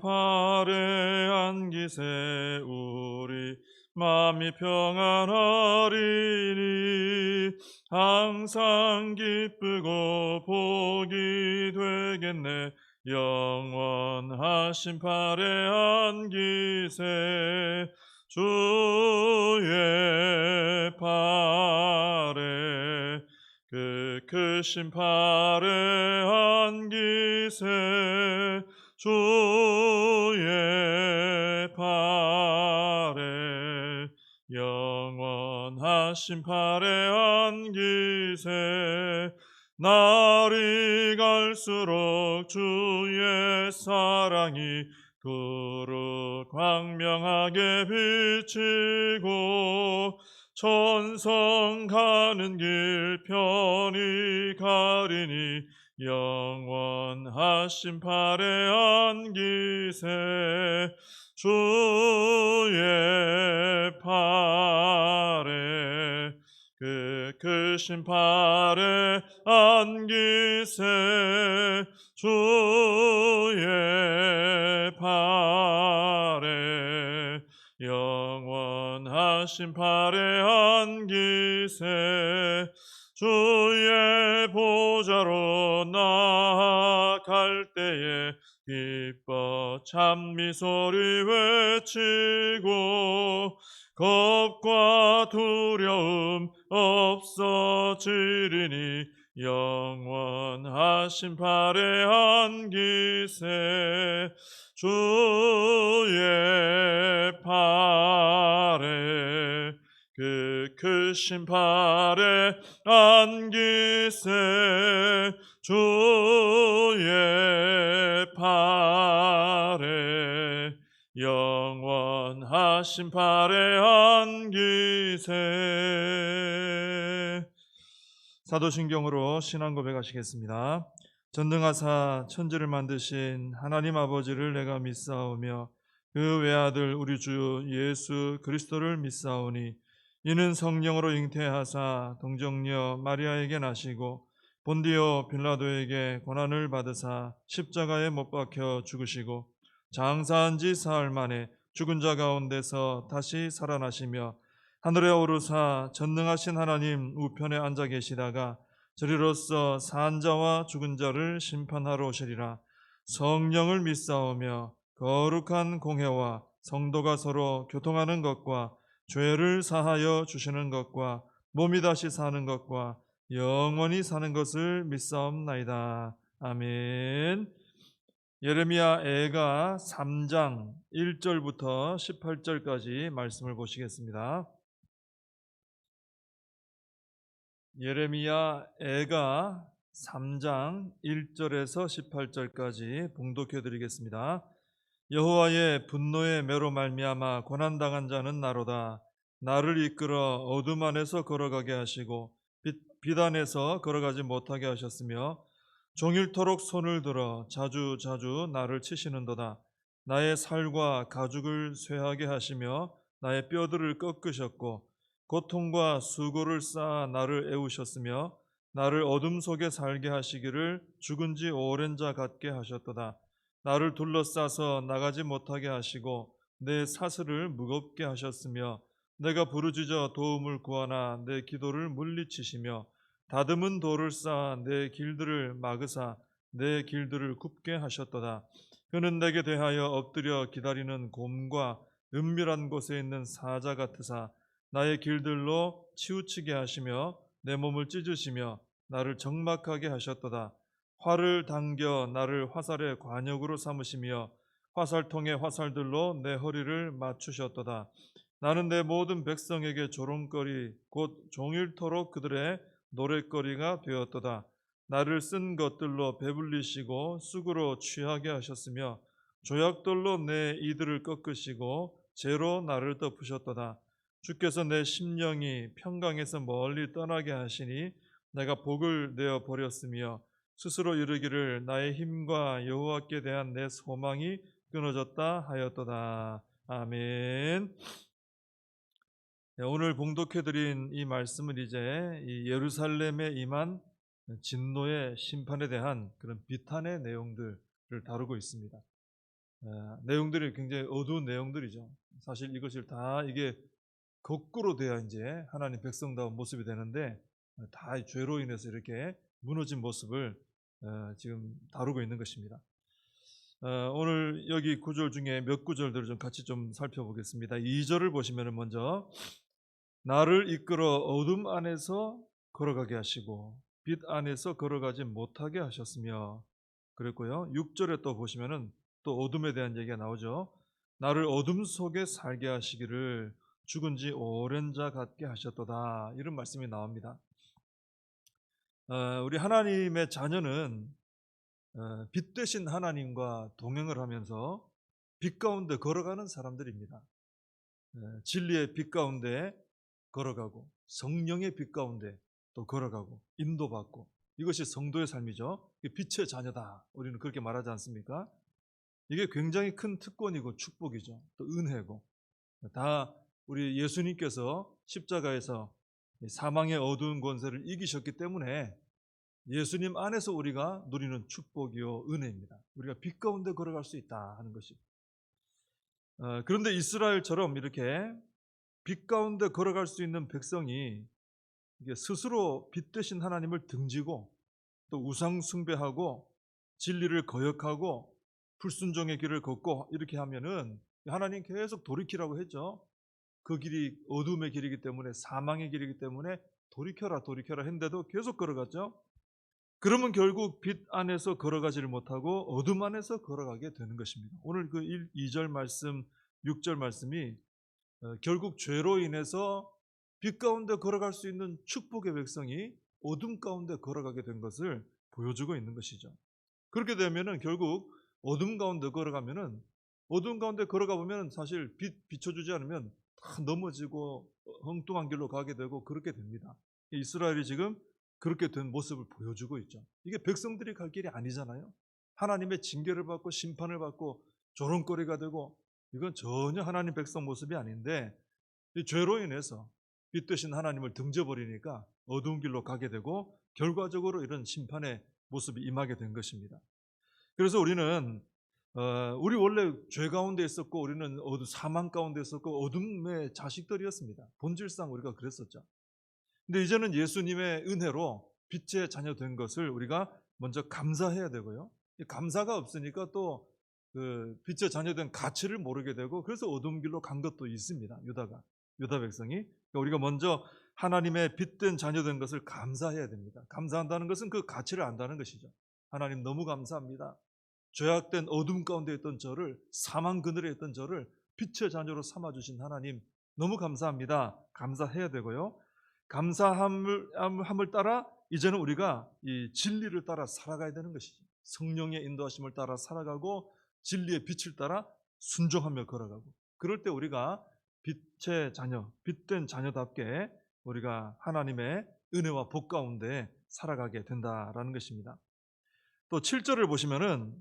팔에 안기세 우리 마음이 평안하리니 항상 기쁘고 복이 되겠네. 영원하신 팔에 안기세 주의 팔에 그 크신 팔에 안기세 주의 팔에 영원하신 팔에 안기세 날이 갈수록 주의 사랑이 두루 광명하게 비치고 천성 가는 길 편히 가리니 영원하신 팔에 안기세 주의 팔에 그 크신 팔에 안기세 주의 팔에 영원하신 팔에 안기세 주의 보좌로 나아갈 때에 기뻐 찬미소리 외치고 겁과 두려움 없어지리니 영원하신 팔에 안기세 주의 팔에 그 크신 팔에 안기세 주의 팔에 영원하신 팔에 안기세. 사도신경으로 신앙 고백하시겠습니다. 전능하사 천지를 만드신 하나님 아버지를 내가 믿사오며 그 외아들 우리 주 예수 그리스도를 믿사오니 이는 성령으로 잉태하사 동정녀 마리아에게 나시고 본디오 빌라도에게 고난을 받으사 십자가에 못 박혀 죽으시고 장사한 지 사흘 만에 죽은 자 가운데서 다시 살아나시며 하늘에 오르사 전능하신 하나님 우편에 앉아 계시다가 저리로서 산 자와 죽은 자를 심판하러 오시리라. 성령을 믿사오며 거룩한 공회와 성도가 서로 교통하는 것과 죄를 사하여 주시는 것과 몸이 다시 사는 것과 영원히 사는 것을 믿사옵나이다. 아멘. 예레미야 애가 3장 1절부터 18절까지 말씀을 보시겠습니다. 예레미야 애가 3장 1절에서 18절까지 봉독해 드리겠습니다. 여호와의 분노의 매로 말미암아 고난당한 자는 나로다. 나를 이끌어 어둠 안에서 걸어가게 하시고 빛 안에서 걸어가지 못하게 하셨으며 종일토록 손을 들어 자주 나를 치시는도다. 나의 살과 가죽을 쇠하게 하시며 나의 뼈들을 꺾으셨고 고통과 수고를 쌓아 나를 애우셨으며 나를 어둠 속에 살게 하시기를 죽은 지 오랜 자 같게 하셨도다. 나를 둘러싸서 나가지 못하게 하시고 내 사슬을 무겁게 하셨으며 내가 부르짖어 도움을 구하나 내 기도를 물리치시며 다듬은 돌을 쌓아 내 길들을 막으사 내 길들을 굽게 하셨도다. 그는 내게 대하여 엎드려 기다리는 곰과 은밀한 곳에 있는 사자 같으사 나의 길들로 치우치게 하시며 내 몸을 찢으시며 나를 적막하게 하셨도다. 활을 당겨 나를 화살의 관역으로 삼으시며 화살통의 화살들로 내 허리를 맞추셨도다. 나는 내 모든 백성에게 조롱거리 곧 종일토록 그들의 노랫거리가 되었도다. 나를 쓴 것들로 배불리시고 쑥으로 취하게 하셨으며 조약돌로 내 이들을 꺾으시고 재로 나를 덮으셨도다. 주께서 내 심령이 평강에서 멀리 떠나게 하시니 내가 복을 내어 버렸으며 스스로 이르기를 나의 힘과 여호와께 대한 내 소망이 끊어졌다 하였도다. 아멘. 오늘 봉독해드린 이 말씀은 이제 이 예루살렘에 임한 진노의 심판에 대한 그런 비탄의 내용들을 다루고 있습니다. 내용들이 굉장히 어두운 내용들이죠. 사실 이것을 다 이게 거꾸로 돼야 이제 하나님 백성다운 모습이 되는데 다 이 죄로 인해서 이렇게 무너진 모습을 지금 다루고 있는 것입니다. 오늘 여기 구절 중에 몇 구절들을 좀 같이 좀 살펴보겠습니다. 2절을 보시면은 먼저 나를 이끌어 어둠 안에서 걸어가게 하시고 빛 안에서 걸어가지 못하게 하셨으며 그랬고요. 6절에 또 보시면은 또 어둠에 대한 얘기가 나오죠. 나를 어둠 속에 살게 하시기를 죽은 지 오랜 자 같게 하셨도다. 이런 말씀이 나옵니다. 우리 하나님의 자녀는 빛 대신 하나님과 동행을 하면서 빛 가운데 걸어가는 사람들입니다. 진리의 빛 가운데 걸어가고 성령의 빛 가운데 또 걸어가고 인도받고 이것이 성도의 삶이죠. 빛의 자녀다. 우리는 그렇게 말하지 않습니까? 이게 굉장히 큰 특권이고 축복이죠. 또 은혜고 다 우리 예수님께서 십자가에서 사망의 어두운 권세를 이기셨기 때문에 예수님 안에서 우리가 누리는 축복이요 은혜입니다. 우리가 빛 가운데 걸어갈 수 있다 하는 것이. 그런데 이스라엘처럼 이렇게 빛 가운데 걸어갈 수 있는 백성이 이게 스스로 빛 대신 하나님을 등지고 또 우상 숭배하고 진리를 거역하고 불순종의 길을 걷고 이렇게 하면은 하나님 계속 돌이키라고 했죠. 그 길이 어둠의 길이기 때문에 사망의 길이기 때문에 돌이켜라 돌이켜라 했는데도 계속 걸어갔죠. 그러면 결국 빛 안에서 걸어가지를 못하고 어둠 안에서 걸어가게 되는 것입니다. 오늘 그 2절 말씀, 6절 말씀이 결국 죄로 인해서 빛 가운데 걸어갈 수 있는 축복의 백성이 어둠 가운데 걸어가게 된 것을 보여주고 있는 것이죠. 그렇게 되면은 결국 어둠 가운데 걸어가면은 어둠 가운데 걸어가 보면 사실 빛 비춰주지 않으면 다 넘어지고 엉뚱한 길로 가게 되고 그렇게 됩니다. 이스라엘이 지금 그렇게 된 모습을 보여주고 있죠. 이게 백성들이 갈 길이 아니잖아요. 하나님의 징계를 받고 심판을 받고 조롱거리가 되고 이건 전혀 하나님 백성 모습이 아닌데 이 죄로 인해서 빛 대신 하나님을 등져버리니까 어두운 길로 가게 되고 결과적으로 이런 심판의 모습이 임하게 된 것입니다. 그래서 우리는 우리 원래 죄 가운데 있었고 우리는 사망 가운데 있었고 어둠의 자식들이었습니다. 본질상 우리가 그랬었죠. 근데 이제는 예수님의 은혜로 빛의 자녀 된 것을 우리가 먼저 감사해야 되고요. 감사가 없으니까 또 그 빛의 자녀 된 가치를 모르게 되고 그래서 어두운 길로 간 것도 있습니다. 유다 백성이. 그러니까 우리가 먼저 하나님의 빛된 자녀 된 것을 감사해야 됩니다. 감사한다는 것은 그 가치를 안다는 것이죠. 하나님 너무 감사합니다. 죄악된 어둠 가운데 있던 저를 사망 그늘에 있던 저를 빛의 자녀로 삼아주신 하나님 너무 감사합니다. 감사해야 되고요. 감사함을 따라 이제는 우리가 이 진리를 따라 살아가야 되는 것이죠. 성령의 인도하심을 따라 살아가고 진리의 빛을 따라 순종하며 걸어가고 그럴 때 우리가 빛의 자녀, 빛된 자녀답게 우리가 하나님의 은혜와 복 가운데 살아가게 된다라는 것입니다. 또 7절을 보시면은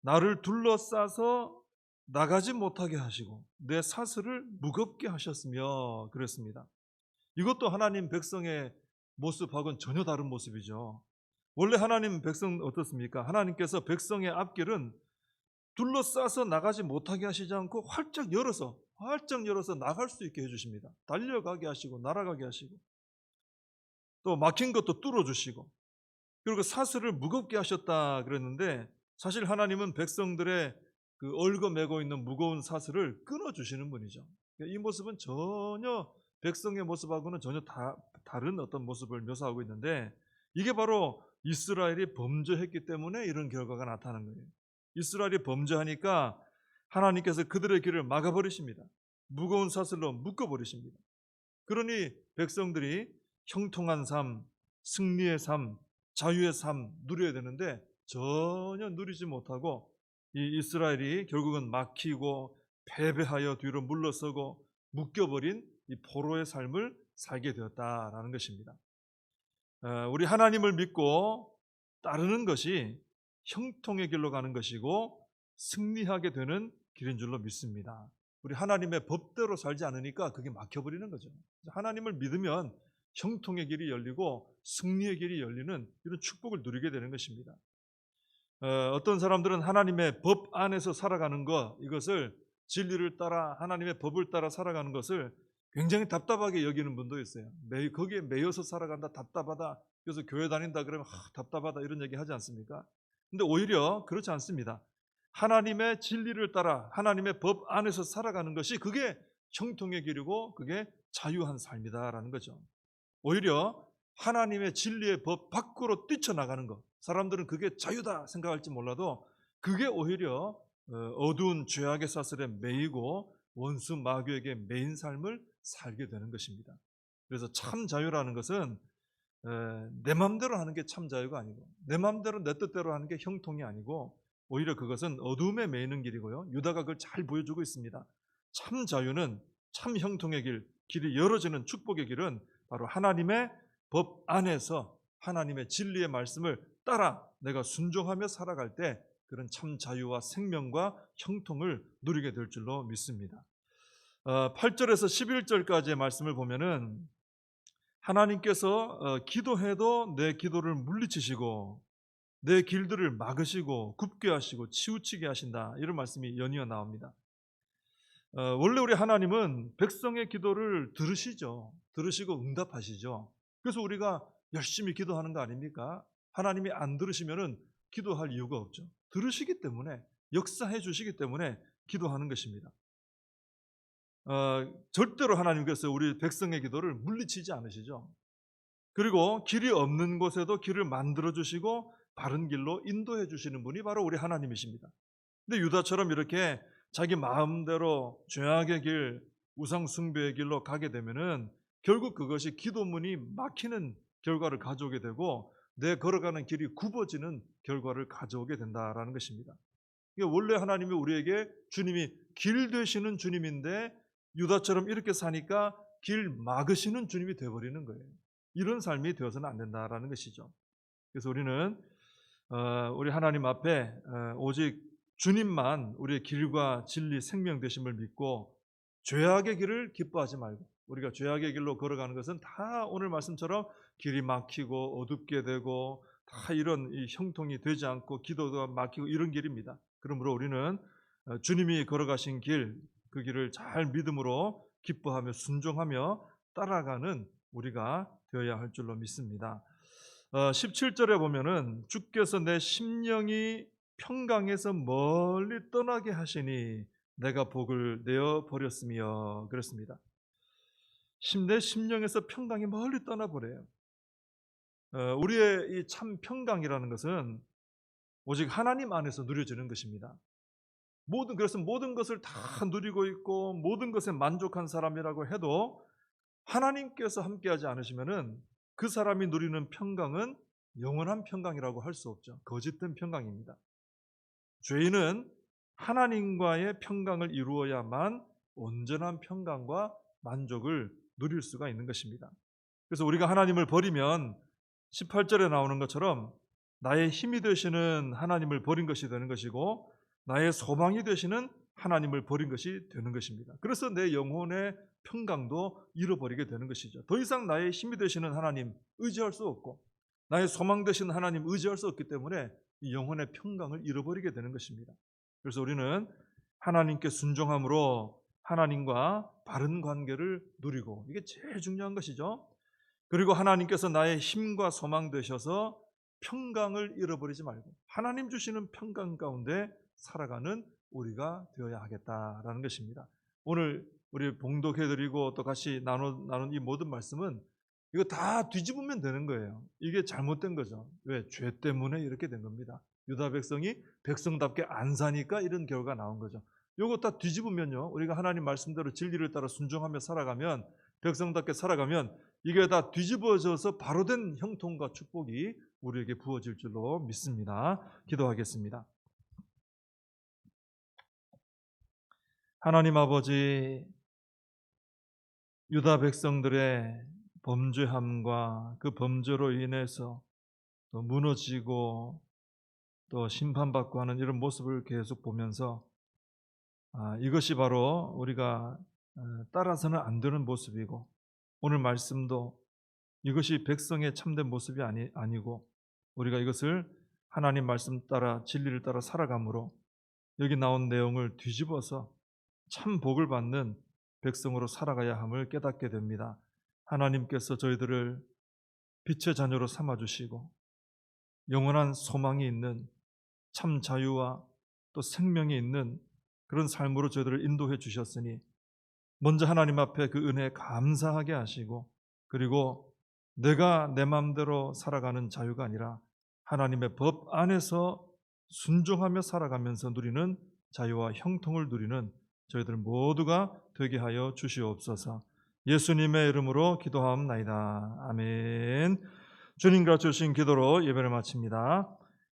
나를 둘러싸서 나가지 못하게 하시고 내 사슬을 무겁게 하셨으며 그랬습니다. 이것도 하나님 백성의 모습하고는 전혀 다른 모습이죠. 원래 하나님 백성 어떻습니까? 하나님께서 백성의 앞길은 둘러싸서 나가지 못하게 하시지 않고 활짝 열어서 나갈 수 있게 해주십니다. 달려가게 하시고 날아가게 하시고 또 막힌 것도 뚫어주시고 그리고 사슬을 무겁게 하셨다 그랬는데 사실 하나님은 백성들의 그 얽어매고 있는 무거운 사슬을 끊어주시는 분이죠. 이 모습은 전혀 백성의 모습하고는 전혀 다른 어떤 모습을 묘사하고 있는데 이게 바로 이스라엘이 범죄했기 때문에 이런 결과가 나타나는 거예요. 이스라엘이 범죄하니까 하나님께서 그들의 길을 막아버리십니다. 무거운 사슬로 묶어버리십니다. 그러니 백성들이 형통한 삶, 승리의 삶, 자유의 삶 누려야 되는데 전혀 누리지 못하고 이 이스라엘이 결국은 막히고 패배하여 뒤로 물러서고 묶여버린 이 포로의 삶을 살게 되었다라는 것입니다. 우리 하나님을 믿고 따르는 것이 형통의 길로 가는 것이고 승리하게 되는 길인 줄로 믿습니다. 우리 하나님의 법대로 살지 않으니까 그게 막혀버리는 거죠. 하나님을 믿으면 형통의 길이 열리고 승리의 길이 열리는 이런 축복을 누리게 되는 것입니다. 어떤 사람들은 하나님의 법 안에서 살아가는 것, 이것을 진리를 따라 하나님의 법을 따라 살아가는 것을 굉장히 답답하게 여기는 분도 있어요. 거기에 매여서 살아간다, 답답하다. 그래서 교회 다닌다 그러면 답답하다 이런 얘기 하지 않습니까? 근데 오히려 그렇지 않습니다. 하나님의 진리를 따라 하나님의 법 안에서 살아가는 것이 그게 형통의 길이고 그게 자유한 삶이다라는 거죠. 오히려 하나님의 진리의 법 밖으로 뛰쳐나가는 것, 사람들은 그게 자유다 생각할지 몰라도 그게 오히려 어두운 죄악의 사슬에 매이고 원수 마귀에게 매인 삶을 살게 되는 것입니다. 그래서 참 자유라는 것은 내 마음대로 하는 게 참 자유가 아니고 내 마음대로 내 뜻대로 하는 게 형통이 아니고 오히려 그것은 어두움에 매이는 길이고요. 유다가 그걸 잘 보여주고 있습니다. 참 자유는 참 형통의 길이 열어지는 축복의 길은 바로 하나님의 법 안에서 하나님의 진리의 말씀을 따라 내가 순종하며 살아갈 때 그런 참 자유와 생명과 형통을 누리게 될 줄로 믿습니다. 8절에서 11절까지의 말씀을 보면은 하나님께서 기도해도 내 기도를 물리치시고 내 길들을 막으시고 굽게 하시고 치우치게 하신다, 이런 말씀이 연이어 나옵니다. 원래 우리 하나님은 백성의 기도를 들으시죠. 들으시고 응답하시죠. 그래서 우리가 열심히 기도하는 거 아닙니까? 하나님이 안 들으시면은 기도할 이유가 없죠. 들으시기 때문에, 역사해 주시기 때문에 기도하는 것입니다. 절대로 하나님께서 우리 백성의 기도를 물리치지 않으시죠. 그리고 길이 없는 곳에도 길을 만들어 주시고 바른 길로 인도해 주시는 분이 바로 우리 하나님이십니다. 근데 유다처럼 이렇게 자기 마음대로 죄악의 길, 우상 숭배의 길로 가게 되면은 결국 그것이 기도문이 막히는 결과를 가져오게 되고 내 걸어가는 길이 굽어지는 결과를 가져오게 된다라는 것입니다. 원래 하나님이 우리에게 주님이 길 되시는 주님인데 유다처럼 이렇게 사니까 길 막으시는 주님이 되어버리는 거예요. 이런 삶이 되어서는 안 된다라는 것이죠. 그래서 우리는 우리 하나님 앞에 오직 주님만 우리의 길과 진리, 생명 되심을 믿고 죄악의 길을 기뻐하지 말고, 우리가 죄악의 길로 걸어가는 것은 다 오늘 말씀처럼 길이 막히고 어둡게 되고 다 이런 이 형통이 되지 않고 기도가 막히고 이런 길입니다. 그러므로 우리는 주님이 걸어가신 길, 그 길을 잘 믿음으로 기뻐하며 순종하며 따라가는 우리가 되어야 할 줄로 믿습니다. 17절에 보면은 주께서 내 심령이 평강에서 멀리 떠나게 하시니 내가 복을 내어 버렸으며 그랬습니다. 내 심령에서 평강이 멀리 떠나버려요. 우리의 이 참 평강이라는 것은 오직 하나님 안에서 누려지는 것입니다. 그래서 모든 것을 다 누리고 있고 모든 것에 만족한 사람이라고 해도 하나님께서 함께하지 않으시면은 그 사람이 누리는 평강은 영원한 평강이라고 할 수 없죠. 거짓된 평강입니다. 죄인은 하나님과의 평강을 이루어야만 온전한 평강과 만족을 누릴 수가 있는 것입니다. 그래서 우리가 하나님을 버리면 18절에 나오는 것처럼 나의 힘이 되시는 하나님을 버린 것이 되는 것이고 나의 소망이 되시는 하나님을 버린 것이 되는 것입니다. 그래서 내 영혼의 평강도 잃어버리게 되는 것이죠. 더 이상 나의 힘이 되시는 하나님 의지할 수 없고 나의 소망 되시는 하나님 의지할 수 없기 때문에 이 영혼의 평강을 잃어버리게 되는 것입니다. 그래서 우리는 하나님께 순종함으로 하나님과 바른 관계를 누리고, 이게 제일 중요한 것이죠. 그리고 하나님께서 나의 힘과 소망 되셔서 평강을 잃어버리지 말고 하나님 주시는 평강 가운데 살아가는 우리가 되어야 하겠다라는 것입니다. 오늘 우리 봉독해드리고 또 같이 나눈 이 모든 말씀은 이거 다 뒤집으면 되는 거예요. 이게 잘못된 거죠. 왜? 죄 때문에 이렇게 된 겁니다. 유다 백성이 백성답게 안 사니까 이런 결과가 나온 거죠. 이거 다 뒤집으면요, 우리가 하나님 말씀대로 진리를 따라 순종하며 살아가면, 백성답게 살아가면 이게 다 뒤집어져서 바로 된 형통과 축복이 우리에게 부어질 줄로 믿습니다. 기도하겠습니다. 하나님 아버지, 유다 백성들의 범죄함과 그 범죄로 인해서 또 무너지고 또 심판받고 하는 이런 모습을 계속 보면서 이것이 바로 우리가 따라서는 안 되는 모습이고, 오늘 말씀도 이것이 백성의 참된 모습이 아니고 우리가 이것을 하나님 말씀 따라 진리를 따라 살아감으로 여기 나온 내용을 뒤집어서 참 복을 받는 백성으로 살아가야 함을 깨닫게 됩니다. 하나님께서 저희들을 빛의 자녀로 삼아주시고 영원한 소망이 있는 참 자유와 또 생명이 있는 그런 삶으로 저희들을 인도해 주셨으니 먼저 하나님 앞에 그 은혜에 감사하게 하시고, 그리고 내가 내 마음대로 살아가는 자유가 아니라 하나님의 법 안에서 순종하며 살아가면서 누리는 자유와 형통을 누리는 저희들 모두가 되게 하여 주시옵소서. 예수님의 이름으로 기도하옵나이다. 아멘. 주님과 주신 기도로 예배를 마칩니다.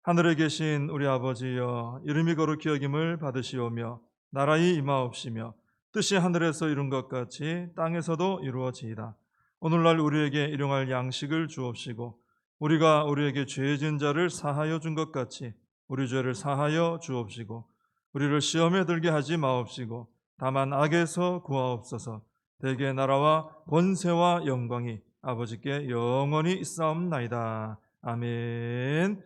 하늘에 계신 우리 아버지여, 이름이 거룩히 여김을 받으시오며 나라의 임하옵시며 뜻이 하늘에서 이룬 것 같이 땅에서도 이루어지이다. 오늘날 우리에게 일용할 양식을 주옵시고 우리가 우리에게 죄 지은 자를 사하여 준 것 같이 우리 죄를 사하여 주옵시고 우리를 시험에 들게 하지 마옵시고 다만 악에서 구하옵소서. 대개 나라와 권세와 영광이 아버지께 영원히 있사옵나이다. 아멘.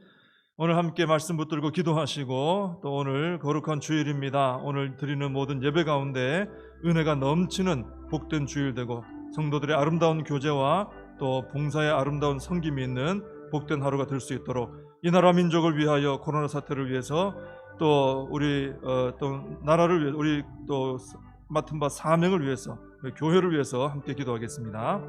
오늘 함께 말씀 붙들고 기도하시고, 또 오늘 거룩한 주일입니다. 오늘 드리는 모든 예배 가운데 은혜가 넘치는 복된 주일 되고 성도들의 아름다운 교제와 또 봉사의 아름다운 섬김이 있는 복된 하루가 될 수 있도록 이 나라 민족을 위하여, 코로나 사태를 위해서, 또 우리 또 나라를 위해, 우리 또 맡은 바 사명을 위해서, 교회를 위해서 함께 기도하겠습니다.